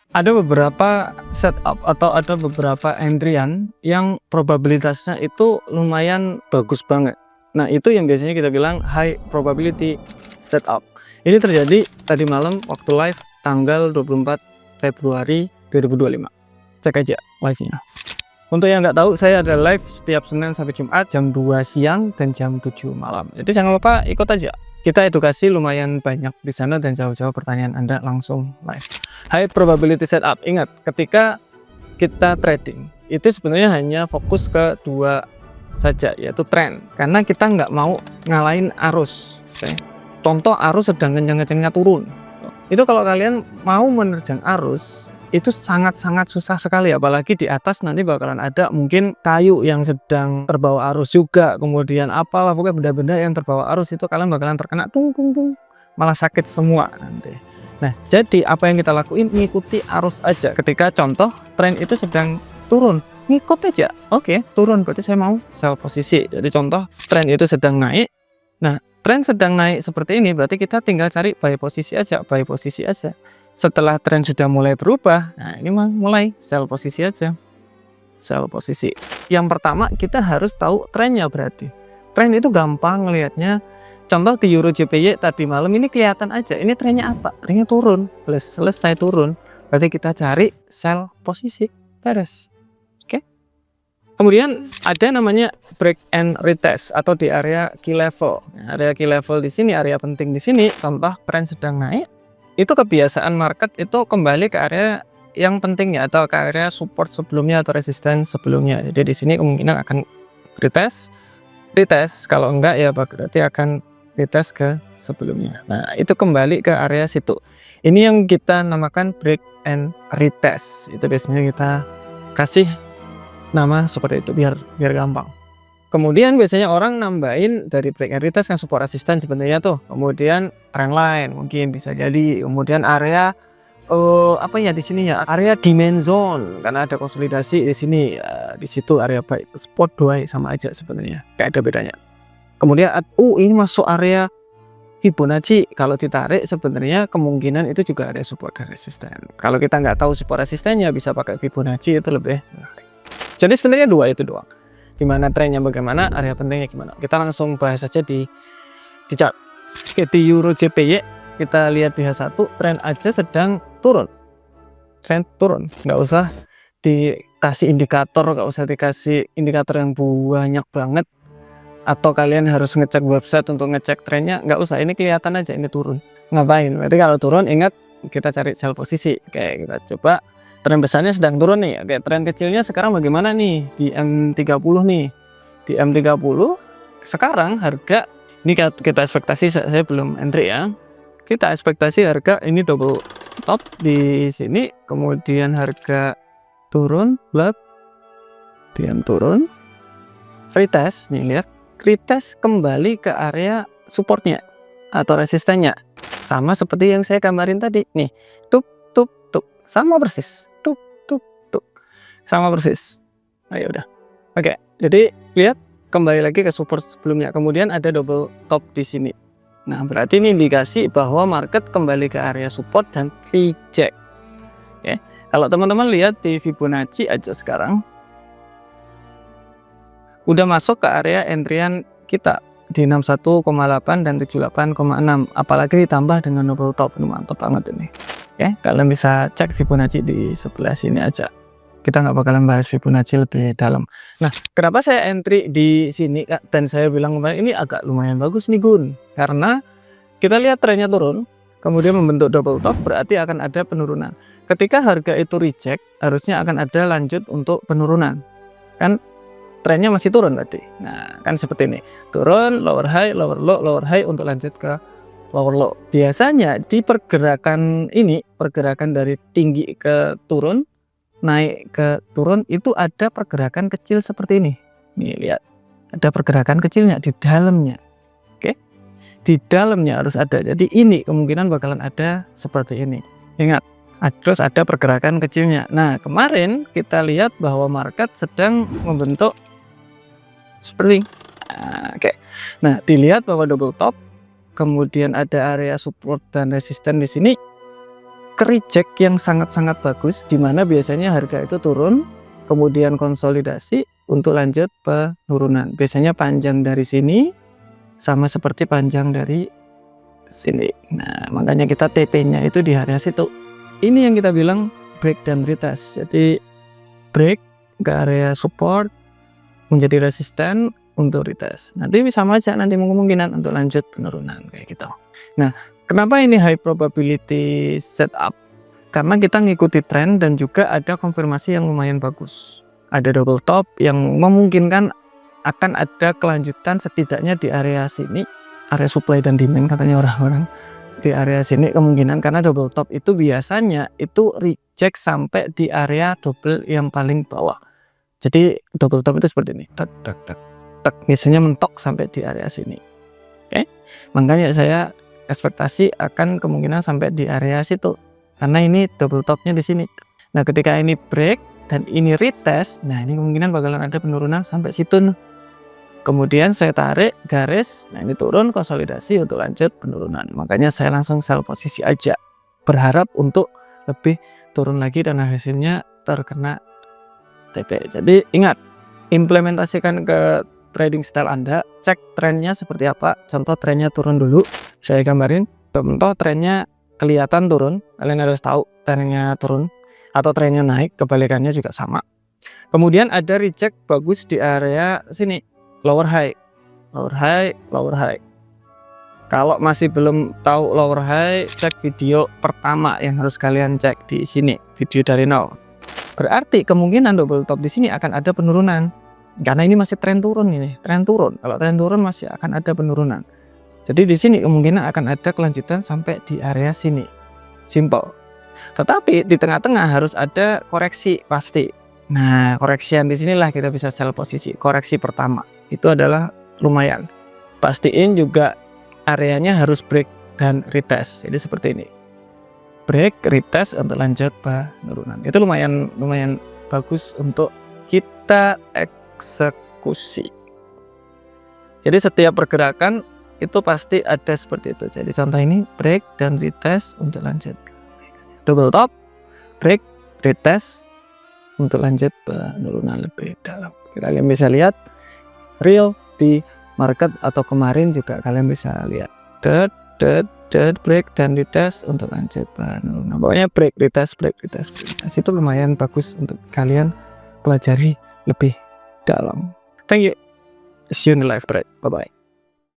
Ada beberapa setup atau ada beberapa entryan yang probabilitasnya itu lumayan bagus banget. Nah, itu yang biasanya kita bilang high probability setup. Ini terjadi tadi malam waktu live tanggal 24 Februari 2025. Cek aja live-nya. Untuk yang nggak tahu, saya ada live setiap Senin sampai Jumat jam 2 siang dan jam 7 malam. Jadi jangan lupa ikut aja. Kita edukasi lumayan banyak di sana dan jawab-jawab pertanyaan Anda langsung live. High probability setup. Ingat, ketika kita trading, itu sebenarnya hanya fokus ke dua saja, yaitu tren. Karena kita nggak mau ngalahin arus. Okay? Contoh arus sedang kencang-kencangnya turun. Itu kalau kalian mau menerjang arus, itu sangat-sangat susah sekali, apalagi di atas nanti bakalan ada mungkin kayu yang sedang terbawa arus juga, kemudian apalah pokoknya benda-benda yang terbawa arus itu kalian bakalan terkena tung tung tung, malah sakit semua nanti. Nah, jadi apa yang kita lakuin, ngikuti arus aja. Ketika contoh tren itu sedang turun, ngikut aja. Oke, turun berarti saya mau sell posisi. Jadi contoh tren itu sedang naik, nah tren sedang naik seperti ini berarti kita tinggal cari buy posisi aja, buy posisi aja. Setelah tren sudah mulai berubah, nah ini mulai sell posisi aja, sell posisi. Yang pertama kita harus tahu trennya. Berarti tren itu gampang ngelihatnya. Contoh di Euro JPY tadi malam ini kelihatan aja, ini trennya apa? Trennya turun, selesai turun, berarti kita cari sell posisi, beres. Oke. Kemudian ada namanya break and retest atau di area key level. Nah, area key level di sini, area penting di sini. Contoh tren sedang naik, itu kebiasaan market itu kembali ke area yang pentingnya atau ke area support sebelumnya atau resisten sebelumnya. Jadi di sini kemungkinan akan retest, kalau enggak ya berarti akan retest ke sebelumnya. Nah, itu kembali ke area situ. Ini yang kita namakan break and retest. Itu biasanya kita kasih nama seperti itu biar gampang. Kemudian biasanya orang nambahin dari break and retest kan support resisten sebenarnya tuh. Kemudian trend line mungkin bisa jadi. Kemudian area apa ya di sini ya? Area demand zone karena ada konsolidasi di sini. Di situ area buy, spot buy sama aja sebenarnya. Kayak ada bedanya. Kemudian ini masuk area Fibonacci. Kalau ditarik sebenarnya kemungkinan itu juga ada support dan resisten. Kalau kita nggak tahu support resistennya bisa pakai Fibonacci, itu lebih menarik. Jadi sebenarnya dua itu doang. Gimana trennya bagaimana, area pentingnya gimana. Kita langsung bahas aja di chart. Oke, di Euro JPY kita lihat di H1 tren aja sedang turun. Tren turun, nggak usah dikasih indikator, nggak usah dikasih indikator yang banyak banget. Atau kalian harus ngecek website untuk ngecek trennya, nggak usah, ini kelihatan aja ini turun. Ngapain? Berarti kalau turun ingat kita cari sell posisi. Kayak kita coba tren besarnya sedang turun nih. Oke, tren kecilnya sekarang bagaimana nih di M30 nih. Di M30 sekarang harga ini kita ekspektasi, saya belum entry ya. Kita ekspektasi harga ini double top di sini, kemudian harga turun, kemudian turun, retest nih, lihat retest kembali ke area supportnya atau resistennya, sama seperti yang saya gambarin tadi nih, tup tup tup, sama persis, tup tup tup, sama persis. Ayo udah, oke. Jadi lihat kembali lagi ke support sebelumnya, kemudian ada double top di sini. Nah, berarti ini indikasi bahwa market kembali ke area support dan reject. Oke, kalau teman-teman lihat di Fibonacci aja sekarang udah masuk ke area entryan kita di 61,8 dan 78,6, apalagi ditambah dengan double top. Ini mantap banget ini. Oke, kalian bisa cek Fibonacci di sebelah sini aja. Kita nggak bakalan bahas Fibonacci lebih dalam. Nah, kenapa saya entry di sini dan saya bilang kemarin ini agak lumayan bagus nih Gun? Karena kita lihat trennya turun, kemudian membentuk double top, berarti akan ada penurunan. Ketika harga itu reject, harusnya akan ada lanjut untuk penurunan. Kan trennya masih turun berarti. Nah, kan seperti ini. Turun, lower high, lower low, lower high untuk lanjut ke lower low. Biasanya di pergerakan ini, pergerakan dari tinggi ke turun, naik ke turun, itu ada pergerakan kecil seperti ini. Nih lihat, ada pergerakan kecilnya di dalamnya. Oke, di dalamnya harus ada. Jadi ini kemungkinan bakalan ada seperti ini. Ingat, terus ada pergerakan kecilnya. Nah, kemarin kita lihat bahwa market sedang membentuk seperti ini. Oke. Nah, dilihat bahwa double top, kemudian ada area support dan resisten di sini. reject yang sangat-sangat bagus, di mana biasanya harga itu turun, kemudian konsolidasi untuk lanjut penurunan. Biasanya panjang dari sini sama seperti panjang dari sini. Nah, makanya kita TP-nya itu di area situ. Ini yang kita bilang break dan retest. Jadi break ke area support, menjadi resisten untuk retest. Nanti sama aja nanti kemungkinan untuk lanjut penurunan kayak gitu. Nah, kenapa ini high probability setup? Karena kita ngikuti tren dan juga ada konfirmasi yang lumayan bagus. Ada double top yang memungkinkan akan ada kelanjutan setidaknya di area sini, area supply dan demand katanya orang-orang. Di area sini kemungkinan, karena double top itu biasanya itu reject sampai di area double yang paling bawah. Jadi double top itu seperti ini, tak tak tak tak, biasanya mentok sampai di area sini. Oke, makanya saya ekspektasi akan kemungkinan sampai di area situ, karena ini double topnya di sini. Nah, ketika ini break dan ini retest, nah ini kemungkinan bakalan ada penurunan sampai situ. Kemudian saya tarik garis, nah ini turun konsolidasi untuk lanjut penurunan. Makanya saya langsung sell posisi aja, berharap untuk lebih turun lagi dan hasilnya terkena TP. Jadi ingat, implementasikan ke trading style Anda, cek trennya seperti apa. Contoh trennya turun dulu, saya gambarin. Contoh trennya kelihatan turun, kalian harus tahu trennya turun atau trennya naik, kebalikannya juga sama. Kemudian ada reject bagus di area sini, lower high, lower high, lower high. Kalau masih belum tahu lower high, cek video pertama yang harus kalian cek di sini, video dari nol. Berarti kemungkinan double top di sini akan ada penurunan. Karena ini masih tren turun ini, tren turun. Kalau tren turun masih akan ada penurunan. Jadi di sini kemungkinan akan ada kelanjutan sampai di area sini. Simple. Tetapi di tengah-tengah harus ada koreksi pasti. Nah, koreksian di sinilah kita bisa sell posisi. Koreksi pertama itu adalah lumayan. Pastiin juga areanya harus break dan retest. Jadi seperti ini. Break, retest untuk lanjut penurunan. Itu lumayan bagus untuk kita eksekusi. Jadi setiap pergerakan itu pasti ada seperti itu. Jadi contoh ini break dan retest untuk lanjut. Double top, break, retest untuk lanjut penurunan lebih dalam. Kalian bisa lihat real di market atau kemarin juga kalian bisa lihat break dan retest untuk lanjut penurunan. Pokoknya break, retest, break, retest, break, retest itu lumayan bagus untuk kalian pelajari lebih dalam. Thank you. See you in the live trade. Bye bye.